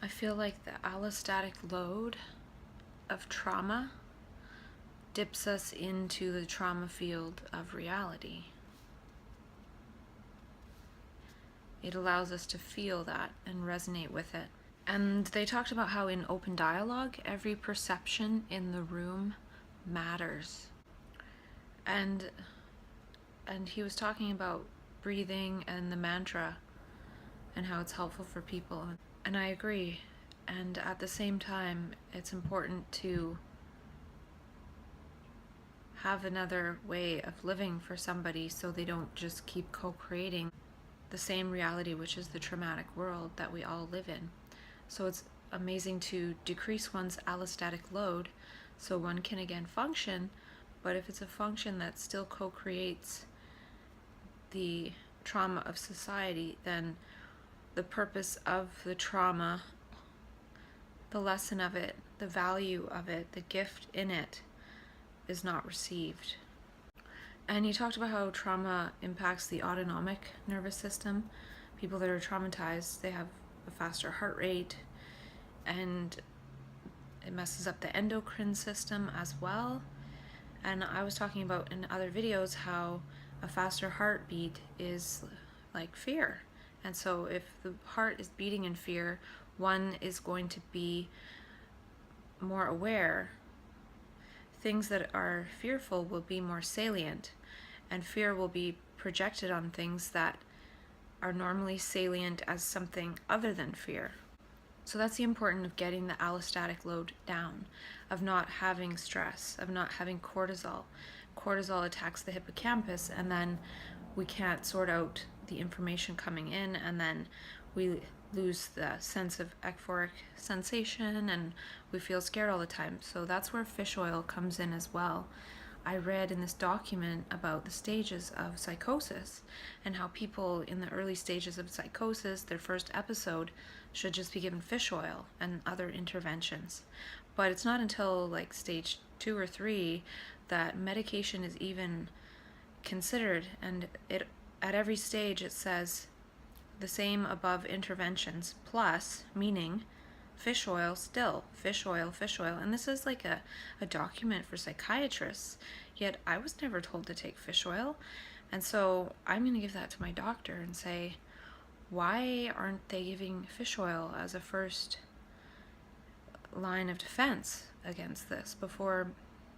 I feel like the allostatic load of trauma dips us into the trauma field of reality. It allows us to feel that and resonate with it. And they talked about how in open dialogue, every perception in the room matters. And he was talking about breathing and the mantra and how it's helpful for people. And I agree. And at the same time, it's important to have another way of living for somebody so they don't just keep co-creating the same reality, which is the traumatic world that we all live in. So it's amazing to decrease one's allostatic load so one can again function, but if it's a function that still co-creates the trauma of society, then the purpose of the trauma, the lesson of it, the value of it, the gift in it is not received. And he talked about how trauma impacts the autonomic nervous system. People that are traumatized, they have a faster heart rate, and it messes up the endocrine system as well. And I was talking about in other videos how a faster heartbeat is like fear. And so if the heart is beating in fear, one is going to be more aware. Things that are fearful will be more salient, and fear will be projected on things that are normally salient as something other than fear. So that's the importance of getting the allostatic load down, of not having stress, of not having cortisol. Cortisol attacks the hippocampus, and then we can't sort out the information coming in, and then we lose the sense of euphoric sensation and we feel scared all the time. So that's where fish oil comes in as well. I read in this document about the stages of psychosis and how people in the early stages of psychosis, their first episode, should just be given fish oil and other interventions. But it's not until like stage 2 or 3 that medication is even considered, and it at every stage it says the same above interventions plus, meaning fish oil still, fish oil, and this is like a document for psychiatrists, yet I was never told to take fish oil. And so I'm going to give that to my doctor and say, why aren't they giving fish oil as a first line of defense against this before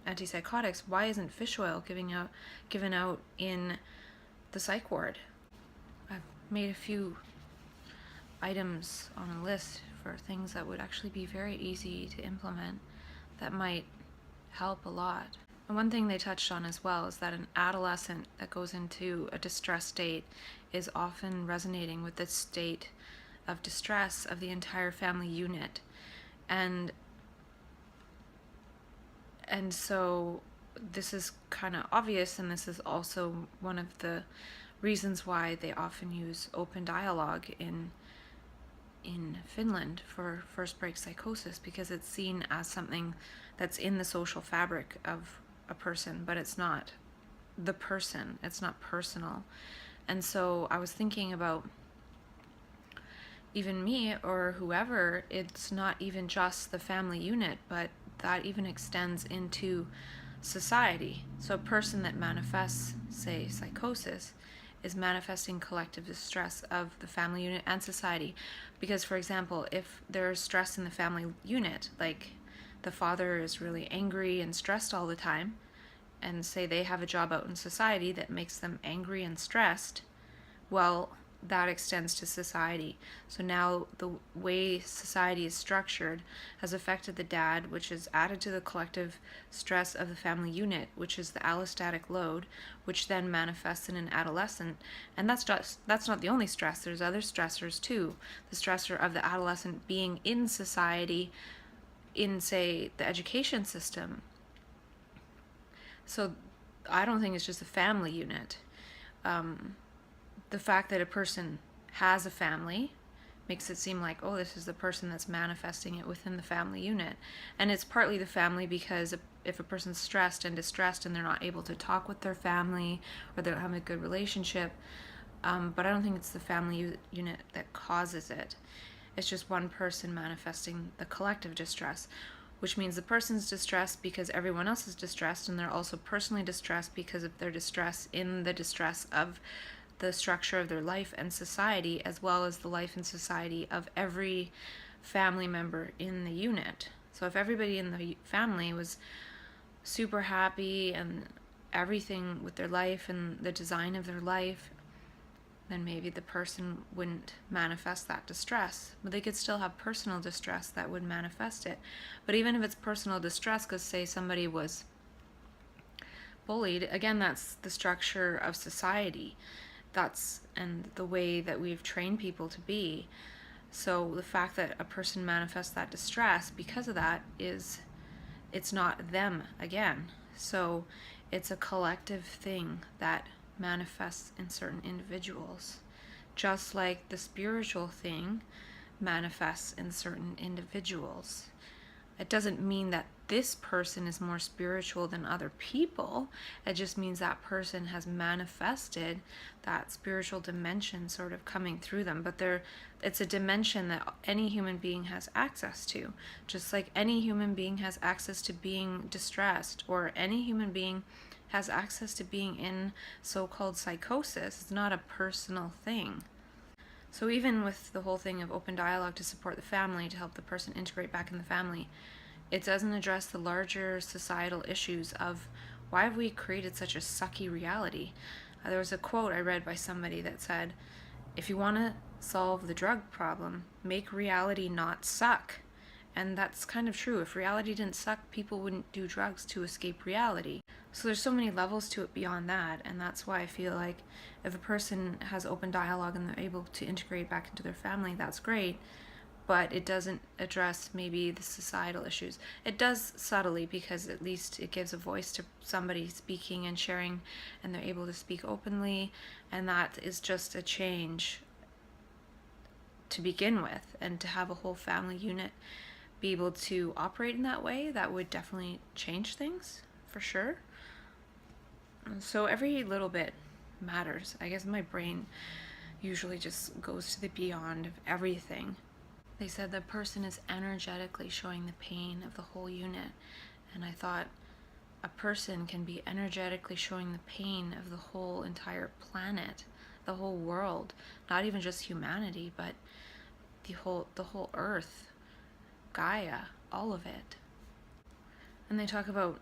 antipsychotics? Why isn't fish oil given out in the psych ward? I've made a few items on a list for things that would actually be very easy to implement that might help a lot. And one thing they touched on as well is that an adolescent that goes into a distress state is often resonating with the state of distress of the entire family unit. And so this is kind of obvious, and this is also one of the reasons why they often use open dialogue in Finland for first break psychosis, because it's seen as something that's in the social fabric of a person, but it's not the person, it's not personal. And so I was thinking about even me or whoever, it's not even just the family unit, but that even extends into society. So a person that manifests, say, psychosis is manifesting collective distress of the family unit and society. Because, for example, if there's stress in the family unit, like the father is really angry and stressed all the time, and say they have a job out in society that makes them angry and stressed, well, that extends to society. So now the way society is structured has affected the dad, which is added to the collective stress of the family unit, which is the allostatic load, which then manifests in an adolescent. And that's not the only stress. There's other stressors too. The stressor of the adolescent being in society, in, say, the education system. So I don't think it's just a family unit. The fact that a person has a family makes it seem like, oh, this is the person that's manifesting it within the family unit. And it's partly the family, because if a person's stressed and distressed and they're not able to talk with their family, or they don't have a good relationship, but I don't think it's the family unit that causes it. It's just one person manifesting the collective distress, which means the person's distressed because everyone else is distressed, and they're also personally distressed because of their distress in the distress of the structure of their life and society, as well as the life and society of every family member in the unit. So if everybody in the family was super happy and everything with their life and the design of their life, then maybe the person wouldn't manifest that distress. But they could still have personal distress that would manifest it. But even if it's personal distress, because say somebody was bullied, again, that's the structure of society. And the way that we've trained people to be. So the fact that a person manifests that distress because of that it's not them again. So it's a collective thing that manifests in certain individuals, just like the spiritual thing manifests in certain individuals. It doesn't mean that this person is more spiritual than other people. It just means that person has manifested that spiritual dimension sort of coming through them. But it's a dimension that any human being has access to. Just like any human being has access to being distressed, or any human being has access to being in so-called psychosis. It's not a personal thing. So even with the whole thing of open dialogue to support the family, to help the person integrate back in the family, it doesn't address the larger societal issues of why have we created such a sucky reality. There was a quote I read by somebody that said, if you want to solve the drug problem, make reality not suck. And that's kind of true. If reality didn't suck, people wouldn't do drugs to escape reality. So there's so many levels to it beyond that, and that's why I feel like if a person has open dialogue and they're able to integrate back into their family, that's great, but it doesn't address maybe the societal issues. It does subtly, because at least it gives a voice to somebody speaking and sharing, and they're able to speak openly, and that is just a change to begin with. And to have a whole family unit be able to operate in that way, that would definitely change things, for sure. So every little bit matters. I guess my brain usually just goes to the beyond of everything. They said the person is energetically showing the pain of the whole unit, and I thought a person can be energetically showing the pain of the whole entire planet, the whole world, not even just humanity, but the whole earth, Gaia, all of it. And they talk about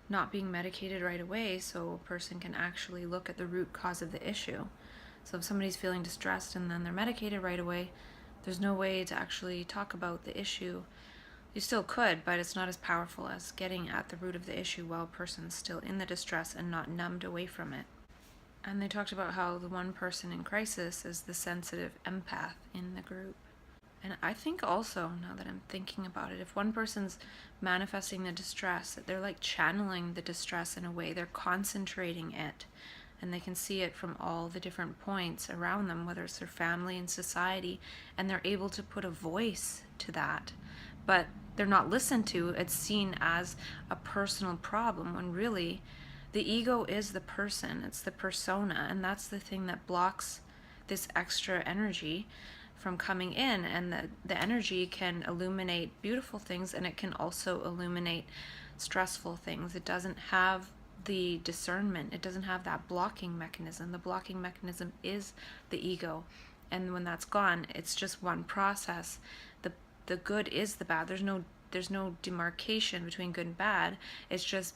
not being medicated right away, so a person can actually look at the root cause of the issue. So if somebody's feeling distressed and then they're medicated right away, there's no way to actually talk about the issue. You still could, but it's not as powerful as getting at the root of the issue while a person's still in the distress and not numbed away from it. And they talked about how the one person in crisis is the sensitive empath in the group. And I think also, now that I'm thinking about it, if one person's manifesting the distress, they're like channeling the distress in a way. They're concentrating it, and they can see it from all the different points around them, whether it's their family and society, and they're able to put a voice to that. But they're not listened to. It's seen as a personal problem, when really the ego is the person. It's the persona, and that's the thing that blocks this extra energy from coming in. And the energy can illuminate beautiful things, and it can also illuminate stressful things. It doesn't have the discernment. It doesn't have that blocking mechanism. The blocking mechanism is the ego, and when that's gone, it's just one process. The good is the bad. There's no demarcation between good and bad. It's just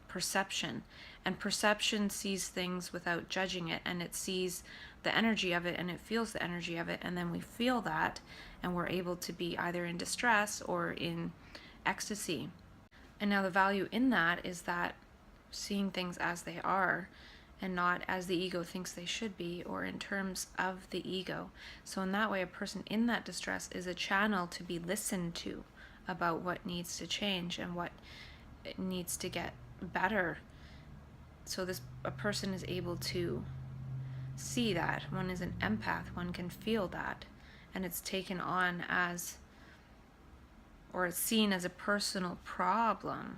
perception, and perception sees things without judging it, and it sees the energy of it, and it feels the energy of it, and then we feel that, and we're able to be either in distress or in ecstasy. And now the value in that is that seeing things as they are, and not as the ego thinks they should be, or in terms of the ego. So in that way, a person in that distress is a channel to be listened to about what needs to change and what needs to get better. So a person is able to see that. One is an empath. One can feel that, and it's taken on as, or it's seen as, a personal problem.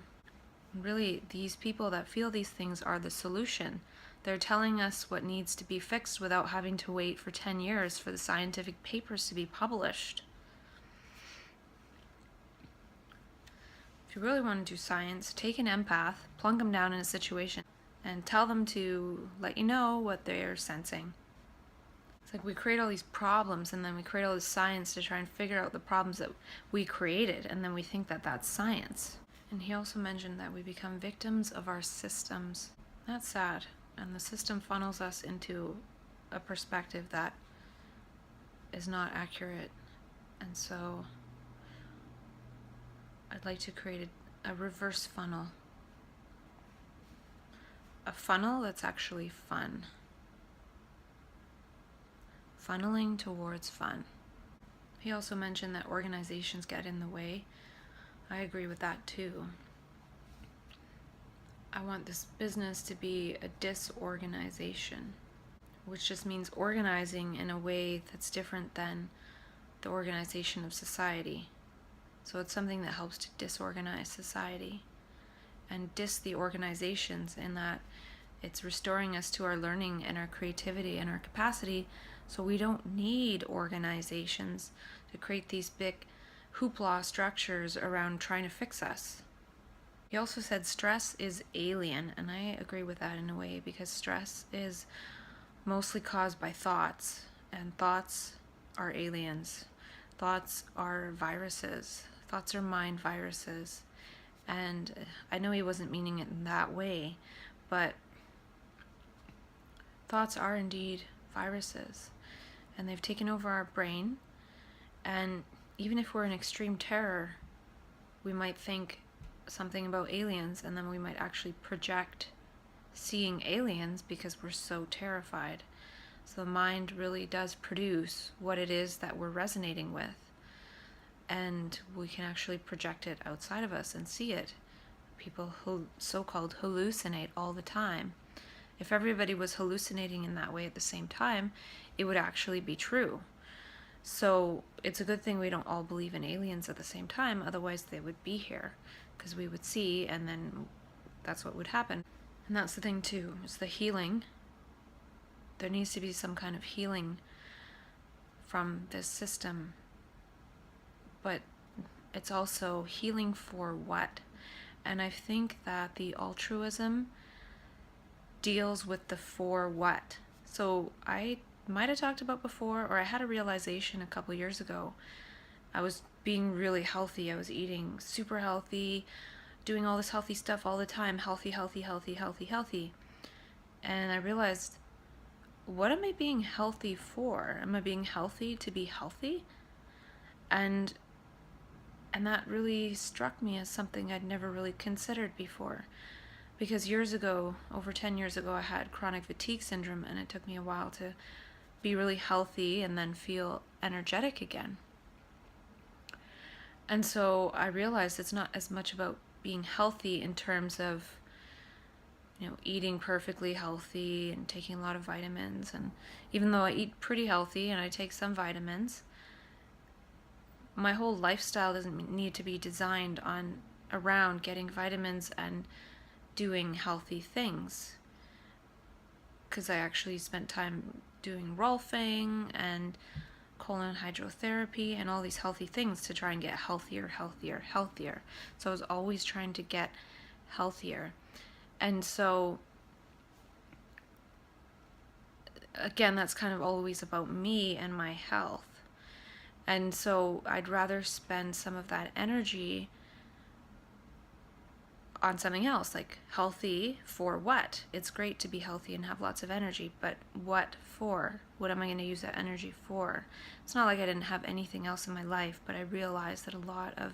Really, these people that feel these things are the solution. They're telling us what needs to be fixed without having to wait for 10 years for the scientific papers to be published. you really want to do science, take an empath, plunk them down in a situation, and tell them to let you know what they're sensing. It's like we create all these problems, and then we create all this science to try and figure out the problems that we created, and then we think that that's science. And he also mentioned that we become victims of our systems. That's sad. And the system funnels us into a perspective that is not accurate. And so I'd like to create a reverse funnel. A funnel that's actually fun. Funneling towards fun. He also mentioned that organizations get in the way. I agree with that too. I want this business to be a disorganization, which just means organizing in a way that's different than the organization of society. So it's something that helps to disorganize society and the organizations, in that it's restoring us to our learning and our creativity and our capacity, so we don't need organizations to create these big hoopla structures around trying to fix us. He also said stress is alien, and I agree with that in a way, because stress is mostly caused by thoughts, and thoughts are aliens. Thoughts are viruses. Thoughts are mind viruses. And I know he wasn't meaning it in that way, but thoughts are indeed viruses, and they've taken over our brain. And even if we're in extreme terror, we might think something about aliens, and then we might actually project seeing aliens because we're so terrified. So the mind really does produce what it is that we're resonating with, and we can actually project it outside of us and see it. People who so-called hallucinate all the time. If everybody was hallucinating in that way at the same time, it would actually be true. So it's a good thing we don't all believe in aliens at the same time, otherwise they would be here, because we would see, and then that's what would happen. And that's the thing too, is the healing. There needs to be some kind of healing from this system, but it's also healing for what? And I think that the altruism deals with the for what. So I might have talked about before, or I had a realization a couple years ago. I was being really healthy. I was eating super healthy, doing all this healthy stuff all the time. Healthy, healthy, healthy, healthy, healthy. And I realized, what am I being healthy for? Am I being healthy to be healthy? And that really struck me as something I'd never really considered before. Because years ago, over 10 years ago, I had chronic fatigue syndrome, and it took me a while to be really healthy and then feel energetic again. And so I realized it's not as much about being healthy in terms of, eating perfectly healthy and taking a lot of vitamins. And even though I eat pretty healthy and I take some vitamins, my whole lifestyle doesn't need to be designed around getting vitamins and doing healthy things, because I actually spent time doing rolfing and colon hydrotherapy and all these healthy things to try and get healthier. So I was always trying to get healthier. And so again, that's kind of always about me and my health. And so I'd rather spend some of that energy on something else, like healthy for what? It's great to be healthy and have lots of energy, but what for? What am I going to use that energy for? It's not like I didn't have anything else in my life, but I realized that a lot of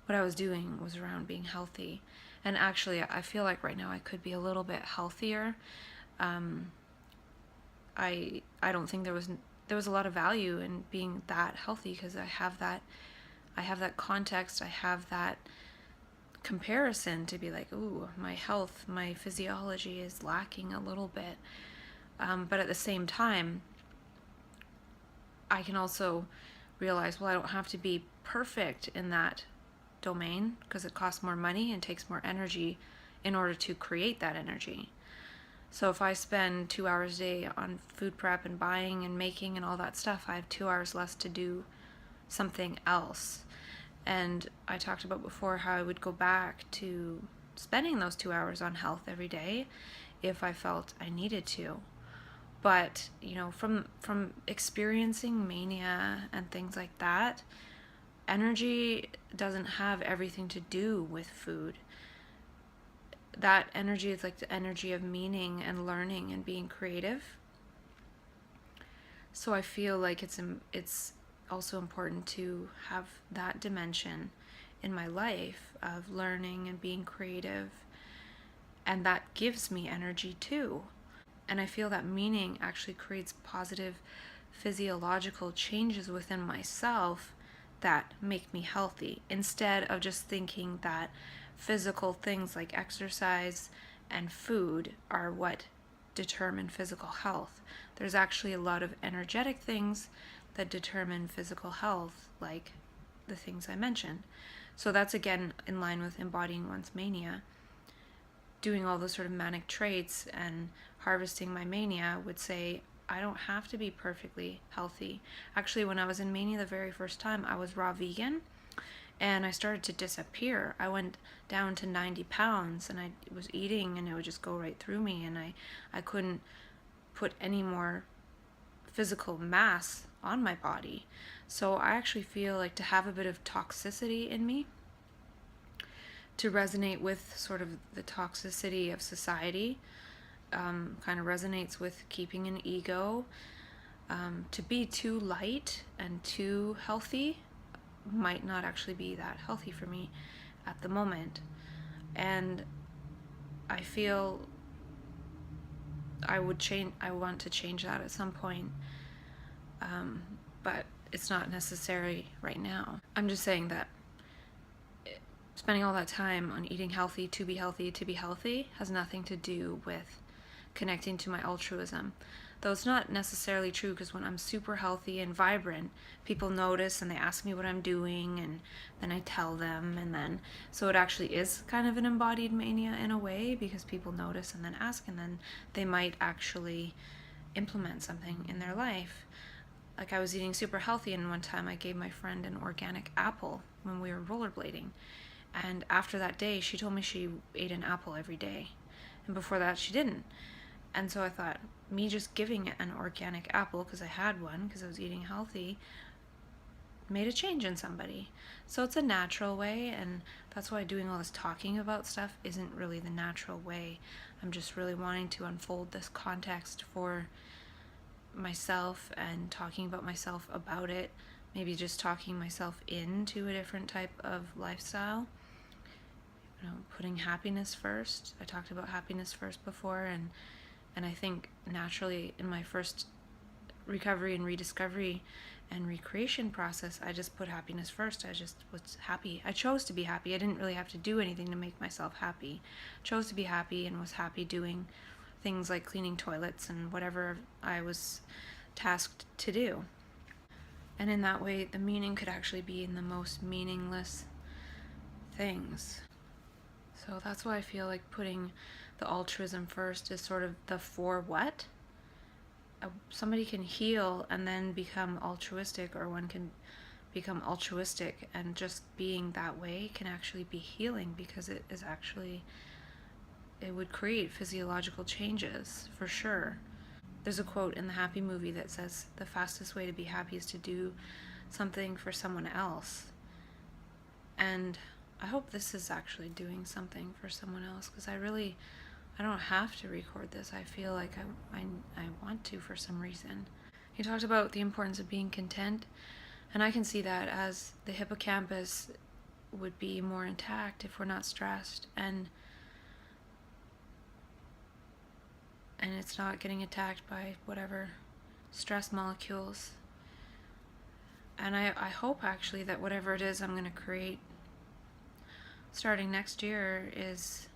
what I was doing was around being healthy. And actually, I feel like right now I could be a little bit healthier. I don't think there was a lot of value in being that healthy, because I have that context, I have that comparison to be like, ooh, my health, my physiology is lacking a little bit. But at the same time, I can also realize, well, I don't have to be perfect in that domain, because it costs more money and takes more energy in order to create that energy. So if I spend 2 hours a day on food prep and buying and making and all that stuff, I have 2 hours less to do something else. And I talked about before how I would go back to spending those 2 hours on health every day if I felt I needed to. But, from experiencing mania and things like that, energy doesn't have everything to do with food. That energy is like the energy of meaning and learning and being creative. So I feel like it's also important to have that dimension in my life of learning and being creative, and that gives me energy too. And I feel that meaning actually creates positive physiological changes within myself that make me healthy, instead of just thinking that physical things like exercise and food are what determine physical health. There's actually a lot of energetic things that determine physical health, like the things I mentioned. So that's again in line with embodying one's mania. Doing all those sort of manic traits and harvesting my mania would say, I don't have to be perfectly healthy. Actually, when I was in mania the very first time, I was raw vegan and I started to disappear. I went down to 90 pounds and I was eating and it would just go right through me, and I couldn't put any more physical mass on my body. So I actually feel like to have a bit of toxicity in me, to resonate with sort of the toxicity of society, kind of resonates with keeping an ego. To be too light and too healthy might not actually be that healthy for me at the moment. And I feel I want to change that at some point. But it's not necessary right now. I'm just saying that spending all that time on eating healthy to be healthy has nothing to do with connecting to my altruism. Though it's not necessarily true, because when I'm super healthy and vibrant, people notice and they ask me what I'm doing, and then I tell them, and then so it actually is kind of an embodied mania in a way, because people notice and then ask, and then they might actually implement something in their life. Like, I was eating super healthy, and one time I gave my friend an organic apple when we were rollerblading. And after that day, she told me she ate an apple every day. And before that, she didn't. And so I thought, me just giving it an organic apple, because I had one, because I was eating healthy, made a change in somebody. So it's a natural way, and that's why doing all this talking about stuff isn't really the natural way. I'm just really wanting to unfold this context for myself and talking about myself about it, maybe just talking myself into a different type of lifestyle. Putting happiness first. I talked about happiness first before, and I think naturally in my first recovery and rediscovery and recreation process, I just put happiness first. I just was happy. I chose to be happy. I didn't really have to do anything to make myself happy. I chose to be happy and was happy doing things like cleaning toilets and whatever I was tasked to do. And in that way, the meaning could actually be in the most meaningless things. So that's why I feel like putting the altruism first is sort of the for what. Somebody can heal and then become altruistic, or one can become altruistic, and just being that way can actually be healing, because it would create physiological changes for sure. There's a quote in the Happy movie that says, the fastest way to be happy is to do something for someone else. And I hope this is actually doing something for someone else, because I don't have to record this. I feel like I want to for some reason. He talked about the importance of being content, and I can see that as the hippocampus would be more intact if we're not stressed, and it's not getting attacked by whatever stress molecules. And I hope actually that whatever it is I'm going to create starting next year is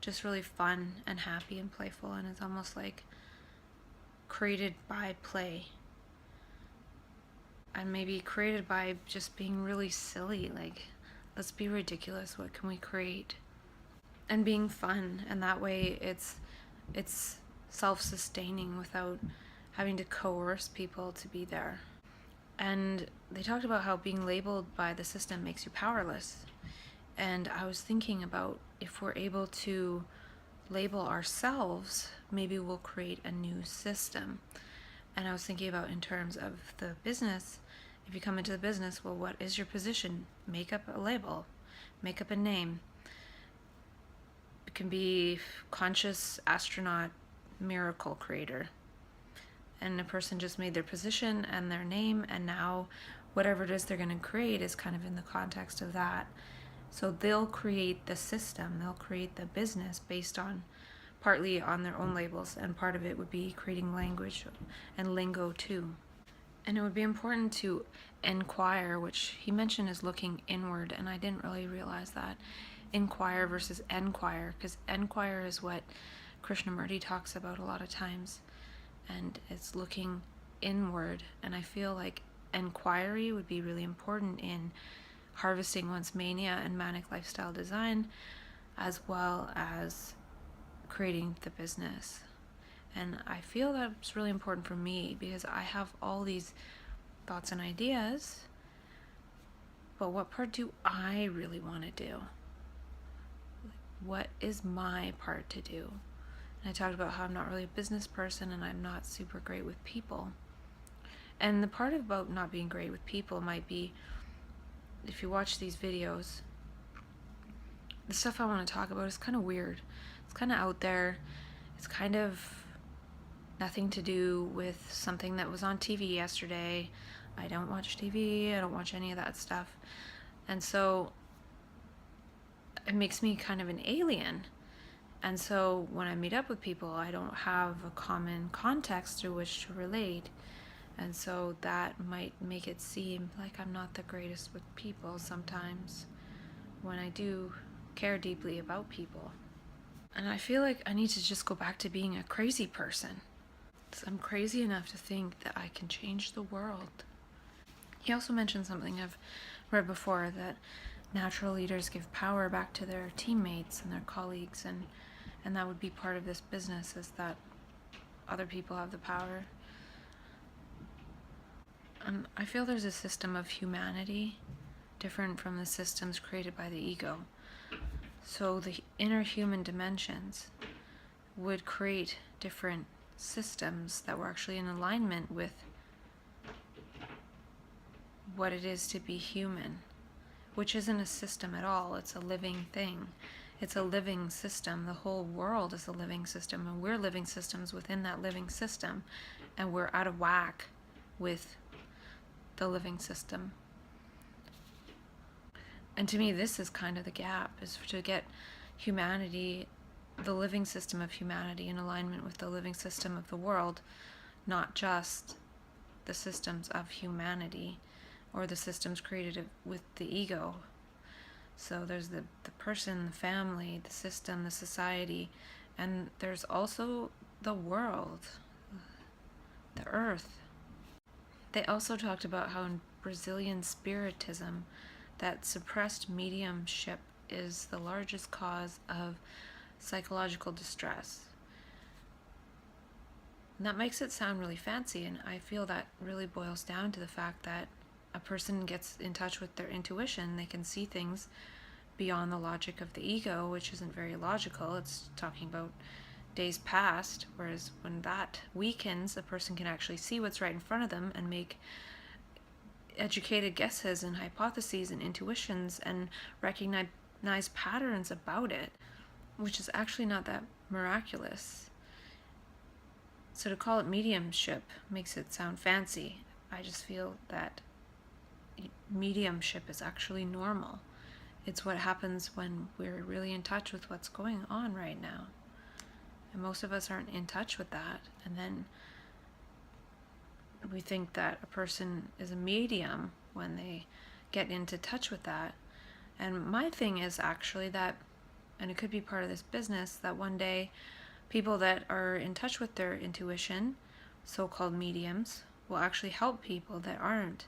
just really fun and happy and playful, and it's almost like created by play, and maybe created by just being really silly. Like, let's be ridiculous, what can we create? And being fun, and that way it's self-sustaining without having to coerce people to be there. And they talked about how being labeled by the system makes you powerless. And I was thinking about if we're able to label ourselves, maybe we'll create a new system. And I was thinking about in terms of the business, if you come into the business, well, what is your position? Make up a label, make up a name. It can be conscious astronaut miracle creator. And a person just made their position and their name, and now whatever it is they're going to create is kind of in the context of that. So they'll create the system, they'll create the business based on partly on their own labels, and part of it would be creating language and lingo too. And it would be important to inquire, which he mentioned is looking inward, and I didn't really realize that. Inquire versus enquire, because enquire is what Krishnamurti talks about a lot of times, and it's looking inward. And I feel like inquiry would be really important in harvesting one's mania and manic lifestyle design, as well as creating the business. And I feel that's really important for me because I have all these thoughts and ideas, but what part do I really want to do? What is my part to do? And I talked about how I'm not really a business person and I'm not super great with people. And the part about not being great with people might be, if you watch these videos, the stuff I want to talk about is kind of weird. It's kind of out there. It's kind of nothing to do with something that was on TV yesterday. I don't watch TV. I don't watch any of that stuff. And so it makes me kind of an alien. And so when I meet up with people, I don't have a common context through which to relate. And so that might make it seem like I'm not the greatest with people sometimes when I do care deeply about people. And I feel like I need to just go back to being a crazy person. So I'm crazy enough to think that I can change the world. He also mentioned something I've read before, that natural leaders give power back to their teammates and their colleagues, and that would be part of this business, is that other people have the power. I feel there's a system of humanity different from the systems created by the ego. So the inner human dimensions would create different systems that were actually in alignment with what it is to be human, which isn't a system at all. It's a living thing. It's a living system. The whole world is a living system, and we're living systems within that living system, and we're out of whack with the living system. And to me, this is kind of the gap, is to get humanity, the living system of humanity, in alignment with the living system of the world, not just the systems of humanity or the systems created with the ego. So there's the person, the family, the system, the society, and there's also the world, the earth. They also talked about how in Brazilian Spiritism, that suppressed mediumship is the largest cause of psychological distress. And that makes it sound really fancy, and I feel that really boils down to the fact that a person gets in touch with their intuition. They can see things beyond the logic of the ego, which isn't very logical. It's talking about days past, whereas when that weakens, a person can actually see what's right in front of them and make educated guesses and hypotheses and intuitions and recognize patterns about it, which is actually not that miraculous. So to call it mediumship makes it sound fancy. I just feel that mediumship is actually normal. It's what happens when we're really in touch with what's going on right now. And most of us aren't in touch with that. And then we think that a person is a medium when they get into touch with that. And my thing is actually that, and it could be part of this business, that one day people that are in touch with their intuition, so-called mediums, will actually help people that aren't,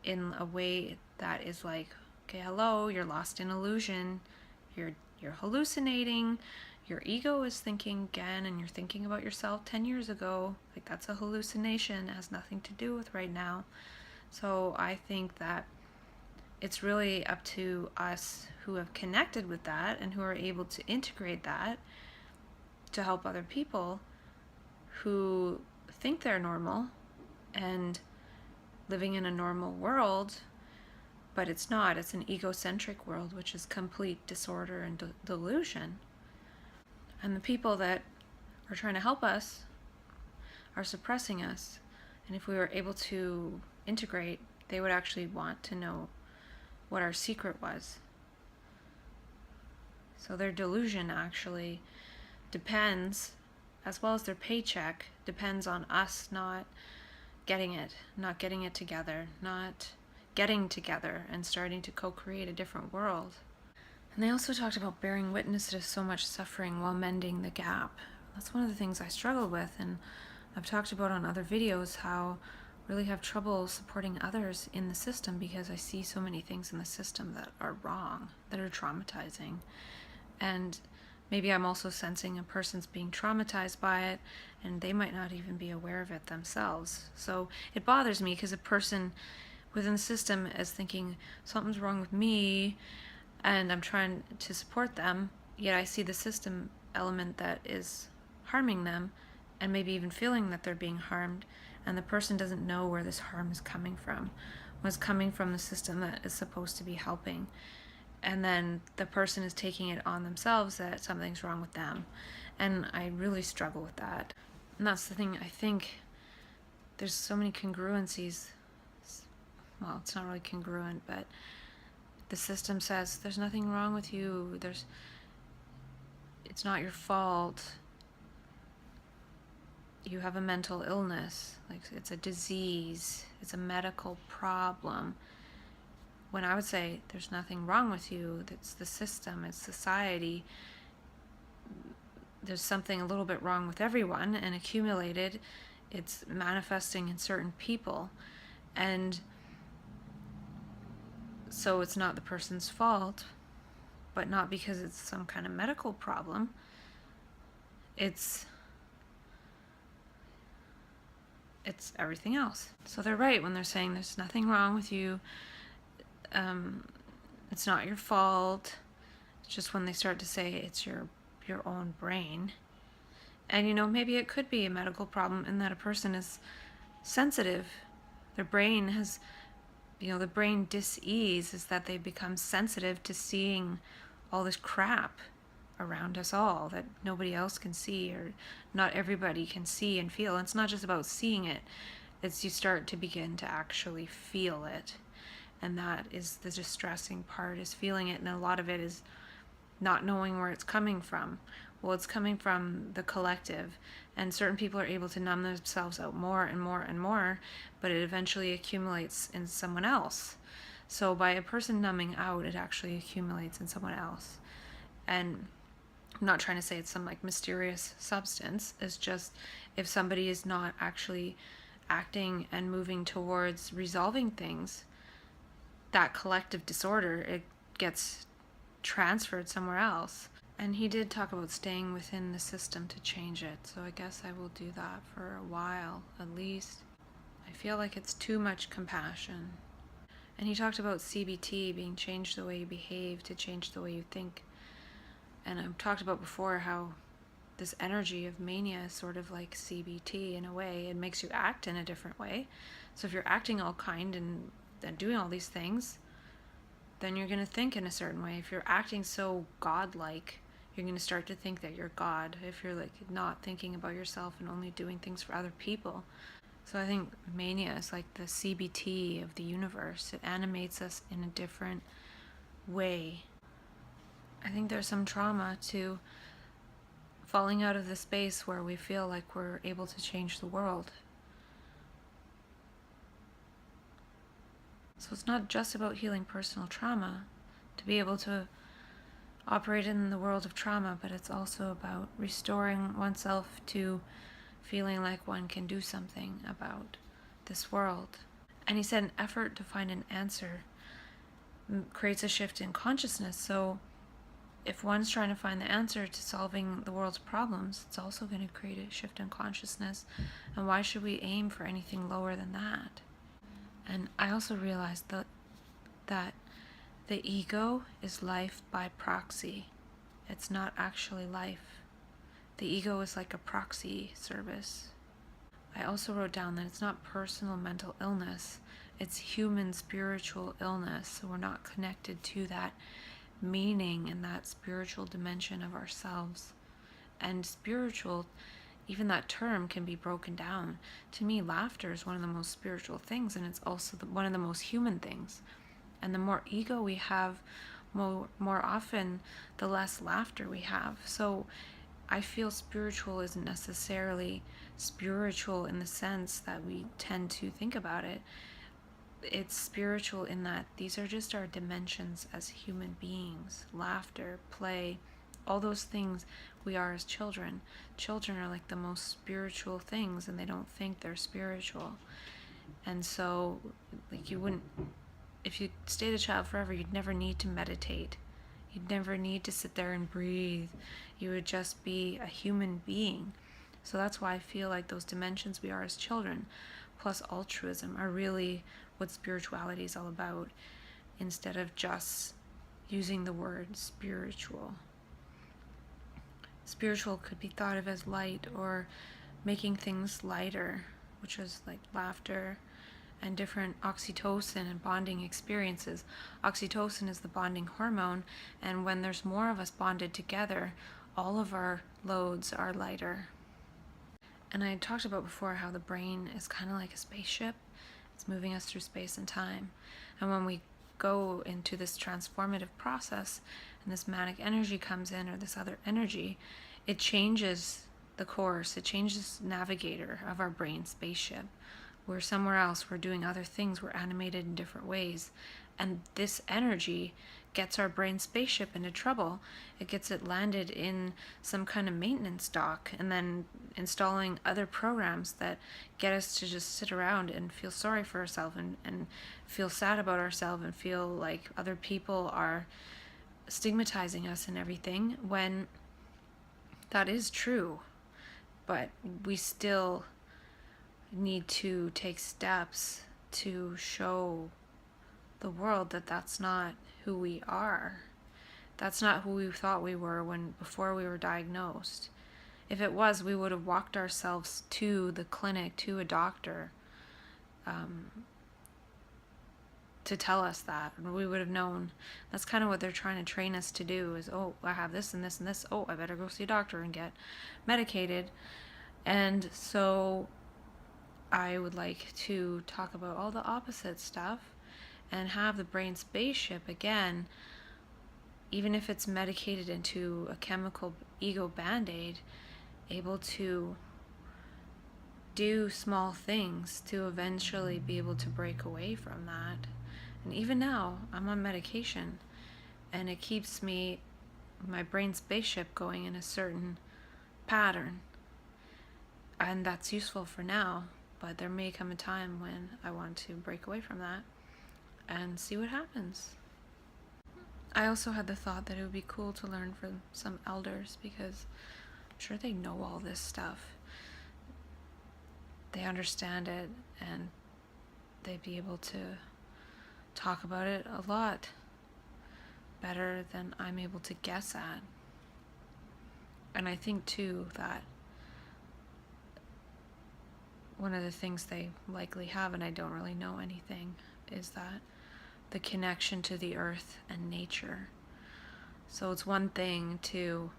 in a way that is like, okay, hello, you're lost in illusion, you're hallucinating, your ego is thinking again, and you're thinking about yourself 10 years ago. Like, that's a hallucination. It has nothing to do with right now. So I think that it's really up to us who have connected with that and who are able to integrate that to help other people who think they're normal and living in a normal world, but it's not. It's an egocentric world, which is complete disorder and delusion. And the people that are trying to help us are suppressing us. And if we were able to integrate, they would actually want to know what our secret was. So their delusion actually depends, as well as their paycheck, depends on us not getting it together, not getting together and starting to co-create a different world. And they also talked about bearing witness to so much suffering while mending the gap. That's one of the things I struggle with, and I've talked about on other videos how I really have trouble supporting others in the system because I see so many things in the system that are wrong, that are traumatizing. And maybe I'm also sensing a person's being traumatized by it, and they might not even be aware of it themselves. So it bothers me because a person within the system is thinking something's wrong with me, and I'm trying to support them, yet I see the system element that is harming them, and maybe even feeling that they're being harmed, and the person doesn't know where this harm is coming from. It's coming from the system that is supposed to be helping. And then the person is taking it on themselves that something's wrong with them. And I really struggle with that. And that's the thing, I think there's so many congruencies. Well, it's not really congruent, but the system says there's nothing wrong with you. It's not your fault. You have a mental illness. Like, it's a disease. It's a medical problem. When I would say there's nothing wrong with you, it's the system, it's society. There's something a little bit wrong with everyone, and accumulated, it's manifesting in certain people. And so it's not the person's fault, but not because it's some kind of medical problem. It's everything else. So they're right when they're saying there's nothing wrong with you. It's not your fault. It's just when they start to say it's your own brain. And maybe it could be a medical problem in that a person is sensitive. Their brain has, the brain dis-ease is that they become sensitive to seeing all this crap around us all that nobody else can see, or not everybody can see and feel. And it's not just about seeing it. It's you start to begin to actually feel it. And that is the distressing part, is feeling it. And a lot of it is not knowing where it's coming from. Well, it's coming from the collective. And certain people are able to numb themselves out more and more and more, but it eventually accumulates in someone else. So by a person numbing out, it actually accumulates in someone else. And I'm not trying to say it's some mysterious substance. It's just if somebody is not actually acting and moving towards resolving things, that collective disorder, it gets transferred somewhere else. And he did talk about staying within the system to change it. So I guess I will do that for a while, at least. I feel like it's too much compassion. And he talked about CBT being changed the way you behave to change the way you think. And I've talked about before how this energy of mania is sort of like CBT in a way. It makes you act in a different way. So if you're acting all kind and doing all these things, then you're going to think in a certain way. If you're acting so godlike, you're going to start to think that you're God. If you're not thinking about yourself and only doing things for other people. So I think mania is like the CBT of the universe. It animates us in a different way. I think there's some trauma to falling out of the space where we feel like we're able to change the world. So it's not just about healing personal trauma to be able to operate in the world of trauma, but it's also about restoring oneself to feeling like one can do something about this world. And he said an effort to find an answer creates a shift in consciousness. So if one's trying to find the answer to solving the world's problems, it's also going to create a shift in consciousness. And why should we aim for anything lower than that? And I also realized that the ego is life by proxy. It's not actually life. The ego is like a proxy service. I also wrote down that it's not personal mental illness, it's human spiritual illness. So we're not connected to that meaning and that spiritual dimension of ourselves. And spiritual, even that term can be broken down. To me, laughter is one of the most spiritual things, and it's also one of the most human things. And the more ego we have, more often, the less laughter we have. So I feel spiritual isn't necessarily spiritual in the sense that we tend to think about it. It's spiritual in that these are just our dimensions as human beings. Laughter, play, all those things we are as children. Children are like the most spiritual things, and they don't think they're spiritual. And so, like, you wouldn't, if you stayed a child forever, you'd never need to meditate. You'd never need to sit there and breathe. You would just be a human being. So that's why I feel like those dimensions we are as children, plus altruism, are really what spirituality is all about, instead of just using the word spiritual. Spiritual could be thought of as light, or making things lighter, which is like laughter and different oxytocin and bonding experiences. Oxytocin is the bonding hormone, and when there's more of us bonded together, all of our loads are lighter. And I talked about before how the brain is kind of like a spaceship. It's moving us through space and time. And when we go into this transformative process and this manic energy comes in, or this other energy, it changes the course, it changes the navigator of our brain spaceship. We're somewhere else, we're doing other things, we're animated in different ways. And this energy gets our brain spaceship into trouble. It gets it landed in some kind of maintenance dock, and then installing other programs that get us to just sit around and feel sorry for ourselves, and feel sad about ourselves, and feel like other people are stigmatizing us and everything, when that is true. But we still need to take steps to show the world that that's not who we are. That's not who we thought we were before we were diagnosed. If it was, we would have walked ourselves to the clinic, to a doctor, to tell us that. We would have known. That's kind of what they're trying to train us to do, is, oh, I have this and this and this. Oh, I better go see a doctor and get medicated. And so I would like to talk about all the opposite stuff and have the brain spaceship, again, even if it's medicated into a chemical ego band-aid, able to do small things to eventually be able to break away from that. And even now, I'm on medication, and it keeps my brain spaceship going in a certain pattern. And that's useful for now, but there may come a time when I want to break away from that and see what happens. I also had the thought that it would be cool to learn from some elders, because I'm sure they know all this stuff. They understand it, and they'd be able to talk about it a lot better than I'm able to guess at. And I think too that one of the things they likely have, and I don't really know anything, is that the connection to the earth and nature. So it's one thing to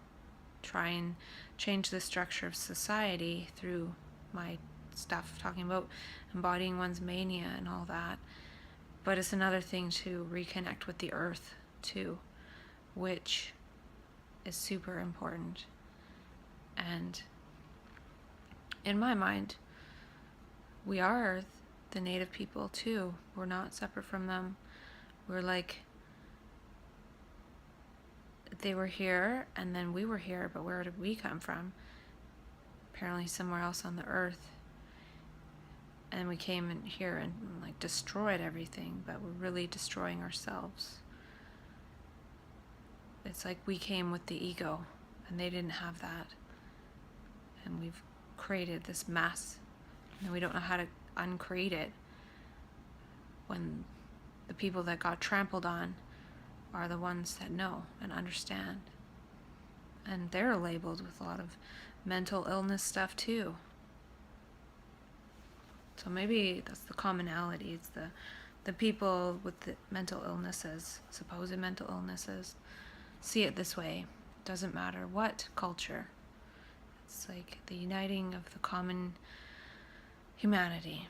try and change the structure of society through my stuff, talking about embodying one's mania and all that, but it's another thing to reconnect with the earth too, which is super important. And in my mind, we are the native people too. We're not separate from them. We're like, they were here and then we were here, but where did we come from? Apparently somewhere else on the earth. And we came in here and like destroyed everything, but we're really destroying ourselves. It's like we came with the ego and they didn't have that. And we've created this mess, and we don't know how to uncreate it. when the people that got trampled on are the ones that know and understand. And they're labeled with a lot of mental illness stuff too. So maybe that's the commonality. It's the people with the mental illnesses, supposed mental illnesses, see it this way. Doesn't matter what culture. It's like the uniting of the common humanity.